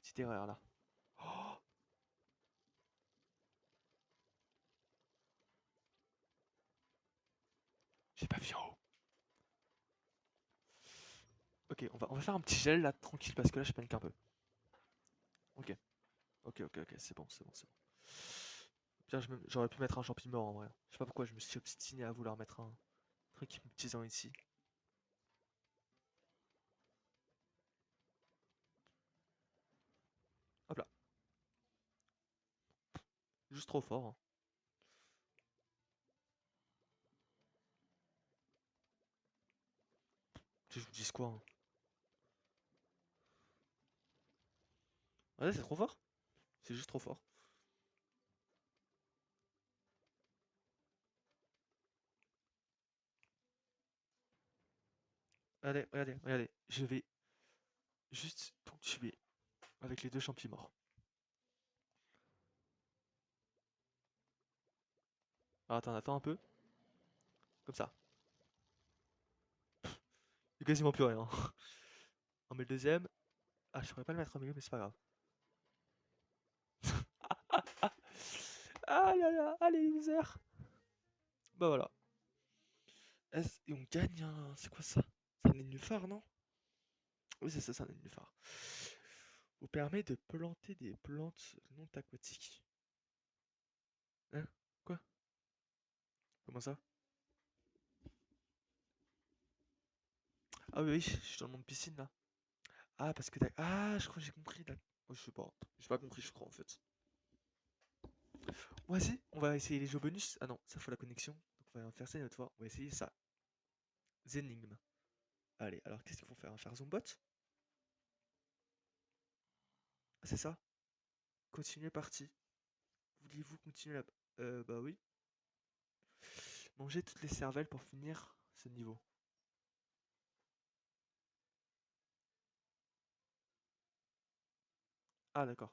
Petite erreur là. Oh, j'ai pas vu en haut. Ok, on va faire un petit gel là, tranquille, parce que là, je panique un peu. Ok, ok, c'est bon, c'est bon, c'est bon. Bien, j'aurais pu mettre un champignon en vrai. Je sais pas pourquoi je me suis obstiné à vouloir mettre un truc hypnotisant ici. Hop là. Juste trop fort, hein. Tu veux que je vous dise quoi, hein. Ouais, c'est trop fort. C'est juste trop fort. Regardez, regardez, regardez. Je vais juste tout tuer avec les deux champignons morts. Alors, attends un peu. Comme ça. Il y a quasiment plus rien. On met le deuxième. Ah, je pourrais pas le mettre au milieu, mais c'est pas grave. Ah là là, allez, loser. Bah voilà. Et on gagne un. C'est quoi ça? C'est un nénuphar, non? Oui, c'est ça, c'est un nénuphar. Vous permet de planter des plantes non aquatiques. Hein? Quoi? Comment ça? Ah oui, oui, je suis dans le monde piscine là. Ah, parce que ah, je crois que j'ai compris. Oh, je sais pas. J'ai pas compris, je crois en fait. Vas-y, on va essayer les jeux bonus. Ah non, ça faut la connexion. Donc on va faire ça une autre fois. On va essayer ça. Zenigme. Allez, alors qu'est-ce qu'il faut faire? Faire Zombot? Ah, c'est ça? Continuer partie. Vouliez-vous continuer la... bah oui. Manger toutes les cervelles pour finir ce niveau. Ah d'accord.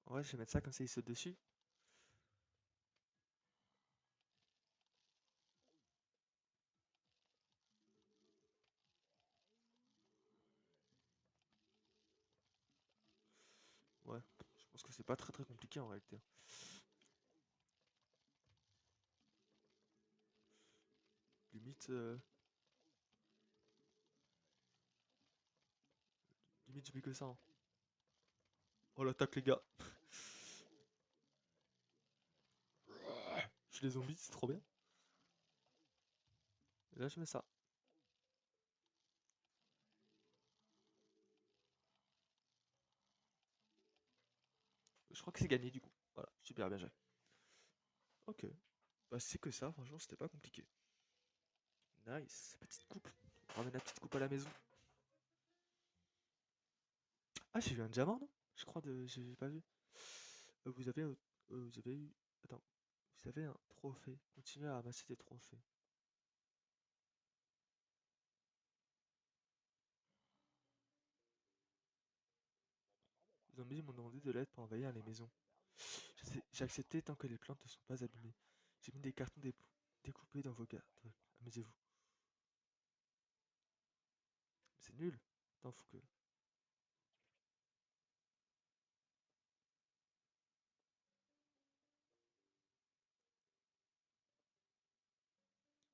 En vrai, je vais mettre ça comme ça il saute dessus. Ouais, je pense que c'est pas très compliqué en réalité. Limite, limite j'ai plus que ça, hein. Oh l'attaque les gars. Je suis les zombies, c'est trop bien. Et là je mets ça. Je crois que c'est gagné du coup. Voilà, super bien joué. Ok. Bah c'est que ça, franchement c'était pas compliqué. Nice. Petite coupe. On ramène la petite coupe à la maison. Ah j'ai eu un diamant non? Je crois de. J'ai pas vu. Vous avez eu. Attends. Vous avez un trophée. Continuez à ramasser des trophées. Les zombies m'ont demandé de l'aide pour envahir les maisons. J'ai accepté tant que les plantes ne sont pas abîmées. J'ai mis des cartons découpés dans vos cadres. Amusez-vous. C'est nul. Attends, faut que.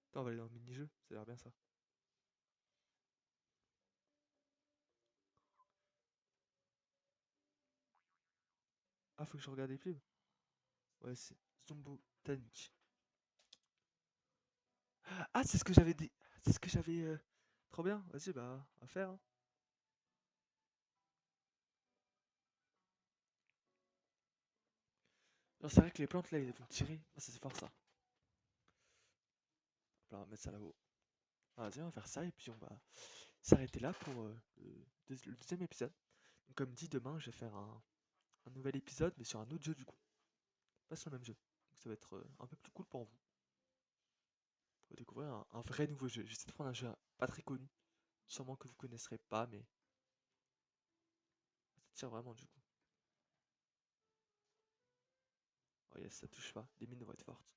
Attends, on va aller dans le mini-jeu. Ça a l'air bien ça. Ah, faut que je regarde les pubs. Ouais, c'est Zombo Tanic. Ah, c'est ce que j'avais dit. C'est ce que j'avais. Trop bien. Vas-y, bah, à faire, hein. Genre, c'est vrai que les plantes là, ils vont tirer. Ah, ça, c'est fort ça. Hop là, on va mettre ça là-haut. Ah, vas-y, on va faire ça et puis on va s'arrêter là pour le deuxième épisode. Donc, comme dit, demain, je vais faire un nouvel épisode, mais sur un autre jeu du coup. Pas sur le même jeu. Donc, ça va être un peu plus cool pour vous. On va découvrir un vrai nouveau jeu. J'essaie de prendre un jeu pas très connu. Sûrement que vous connaisserez pas, mais ça tire vraiment du coup. Oh yes, ça touche pas. Les mines vont être fortes.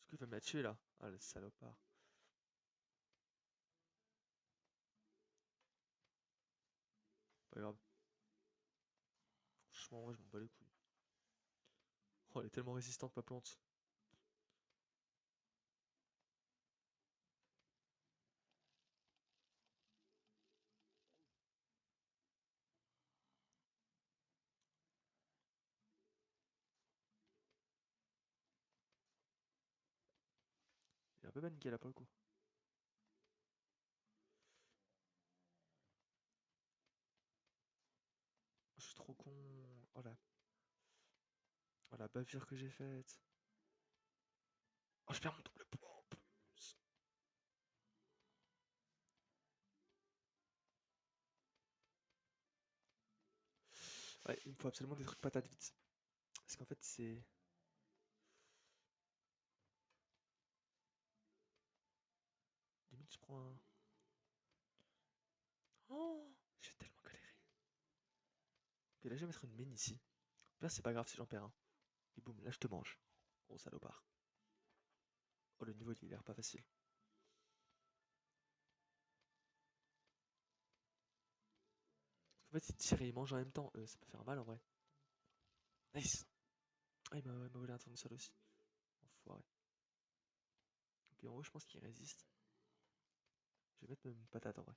Est-ce qu'il va me tuer là? Ah, le salopard. Pas grave. Franchement, moi je m'en bats les couilles. Oh, elle est tellement résistante, ma plante. Il est un peu paniqué là pour le coup. Je suis trop con. Oh la bavure que j'ai faite. Oh, je perds mon double poids en plus. Ouais, il me faut absolument des trucs patates vite. Parce qu'en fait, c'est. Limite, je prends un. Oh, j'ai tellement galéré. Ok, là, je vais mettre une mine ici. Là, c'est pas grave si j'en perds un. Et boum, là, je te mange. Gros salopard. Oh, le niveau, il a l'air pas facile. En fait, il tire et il mange en même temps. Ça peut faire mal en vrai. Nice. Ah, il m'a volé un tournesol aussi. Enfoiré. Ok, en haut, je pense qu'il résiste. Je vais mettre même une patate en vrai.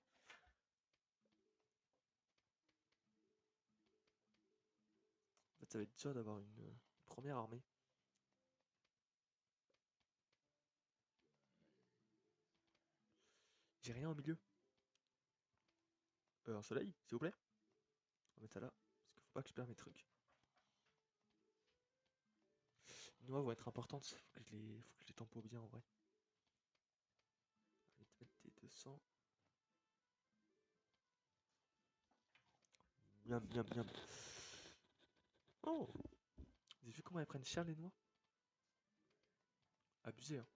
En fait, ça va être dur d'avoir une première armée. J'ai rien au milieu. Un soleil, s'il vous plaît. On va mettre ça là. Parce qu'il faut pas que je perde mes trucs. Les noix vont être importantes. Faut que je les tempo bien en vrai. Je vais te mettre des 200. Miam, miam, miam. Oh! Vous avez vu comment elles prennent cher les noix? Abusé, hein.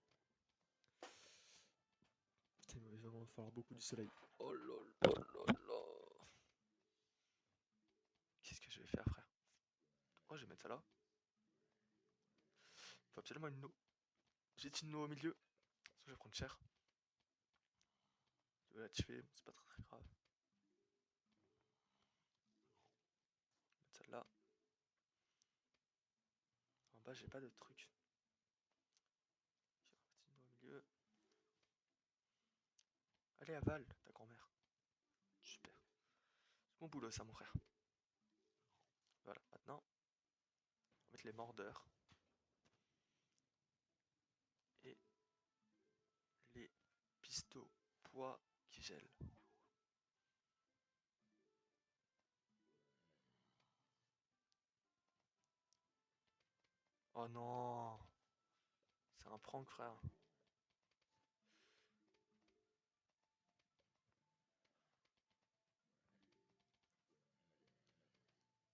Putain, il va vraiment falloir beaucoup de soleil. Oh là là là là. Qu'est-ce que je vais faire, frère? Oh, je vais mettre ça là. Faut absolument une eau. J'ai une eau au milieu. Sinon, je vais prendre cher. Je vais la tuer, bon, c'est pas très grave. Mettre ça là. En bas, j'ai pas de truc. Ok, on va mettre une eau au milieu. Allez, avale ta grand-mère. Super. C'est mon boulot, ça, mon frère. Voilà, maintenant, on va mettre les mordeurs. Et les pistos pois qui gèlent. Oh non, c'est un prank, frère.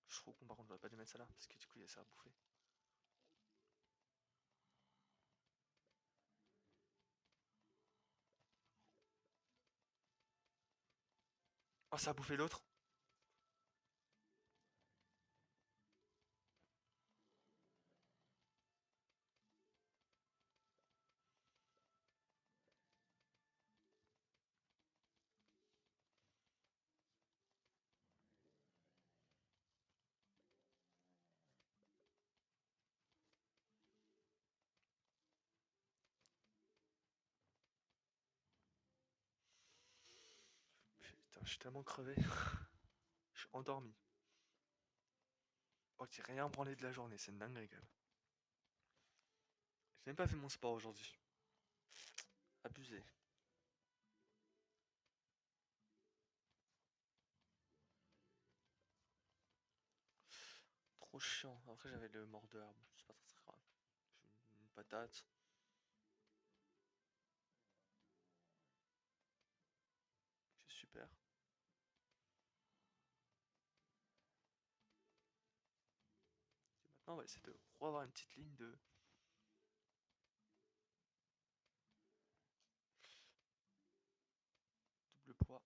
Je trouve qu'on par contre, j'aurais pas dû mettre ça là, parce que du coup, il y a ça à bouffer. Oh, ça a bouffé l'autre. Putain, je suis tellement crevé. Je suis endormi. Oh, j'ai rien branlé de la journée, c'est une dinguerie quand même. J'ai même pas fait mon sport aujourd'hui. Abusé. Trop chiant. Après, j'avais le mordeur. Bon, c'est pas très très grave. J'ai une patate. C'est super. Et maintenant, on va essayer de revoir une petite ligne de double poids.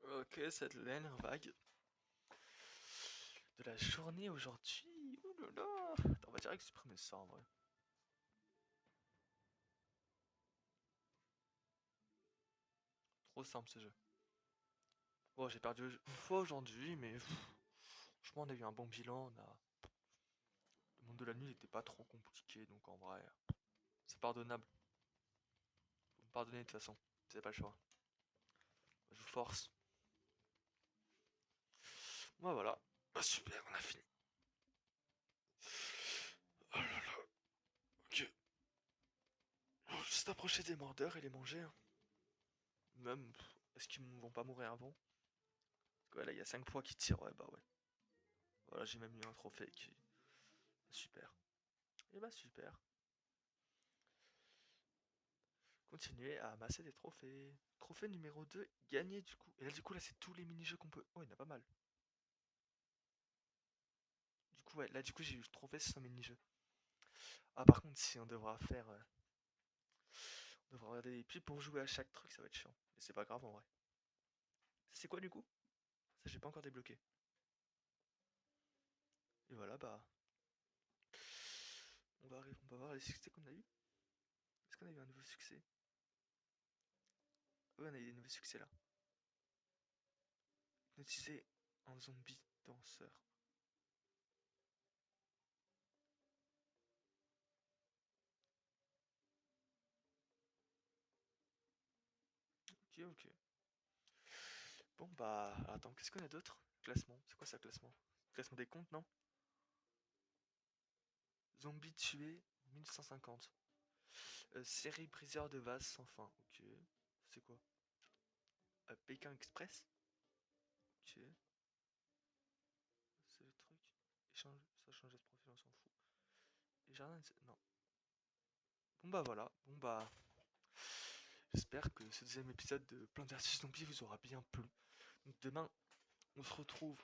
Ok, cette dernière vague de la journée aujourd'hui. Ouh là là. Attends, on va direct supprimer ça en vrai. Trop simple ce jeu. Bon, j'ai perdu une fois aujourd'hui, mais franchement, on a eu un bon bilan. Le monde de la nuit n'était pas trop compliqué, donc en vrai, c'est pardonnable. Faut me pardonner de toute façon. C'est pas le choix. Je vous force. Ouais, voilà. Ah, super, on a fini. Oh là là. Ok. On va juste approcher des mordeurs et les manger, hein. Même, est-ce qu'ils vont pas mourir avant? Parce que ouais, là, il y a 5 fois qu'ils tirent. Ouais, bah ouais. Voilà, j'ai même eu un trophée qui. Super. Et bah super. Continuer à amasser des trophées. Trophée numéro 2, gagné du coup. Et là, du coup, là, c'est tous les mini-jeux qu'on peut. Oh, il y en a pas mal. Du coup, ouais, là, du coup, j'ai eu le trophée sur un mini-jeu. Ah, par contre, si on devra faire. On devra regarder les pubs pour jouer à chaque truc, ça va être chiant. Mais c'est pas grave en vrai. Ça, c'est quoi du coup? Ça, j'ai pas encore débloqué. Et voilà, bah. On va voir les succès qu'on a eu. Est-ce qu'on a eu un nouveau succès? Oui, on a eu des nouveaux succès là. Hypnotiser un zombie danseur. Ok, ok. Bon, bah. Attends, qu'est-ce qu'on a d'autre? Classement. C'est quoi ça, classement? Classement des comptes, non? Zombie tué, 1150. Série briseur de vase sans fin. Ok. C'est quoi? Pékin Express? Ok. C'est le truc. Échange. Ça change de profil, on s'en fout. Et jardin. Non. Bon bah voilà. Bon bah. J'espère que ce deuxième épisode de Plants vs Zombies vous aura bien plu. Donc demain, on se retrouve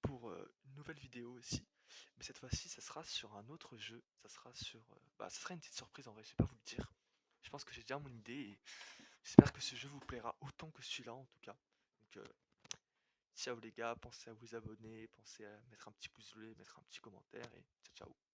pour une nouvelle vidéo aussi. Mais cette fois-ci, ça sera sur un autre jeu. Ça sera sur. Ça sera une petite surprise en vrai, je vais pas vous le dire. Je pense que j'ai déjà mon idée et j'espère que ce jeu vous plaira autant que celui-là en tout cas. Donc, ciao les gars, pensez à vous abonner, pensez à mettre un petit pouce bleu, mettre un petit commentaire et ciao ciao.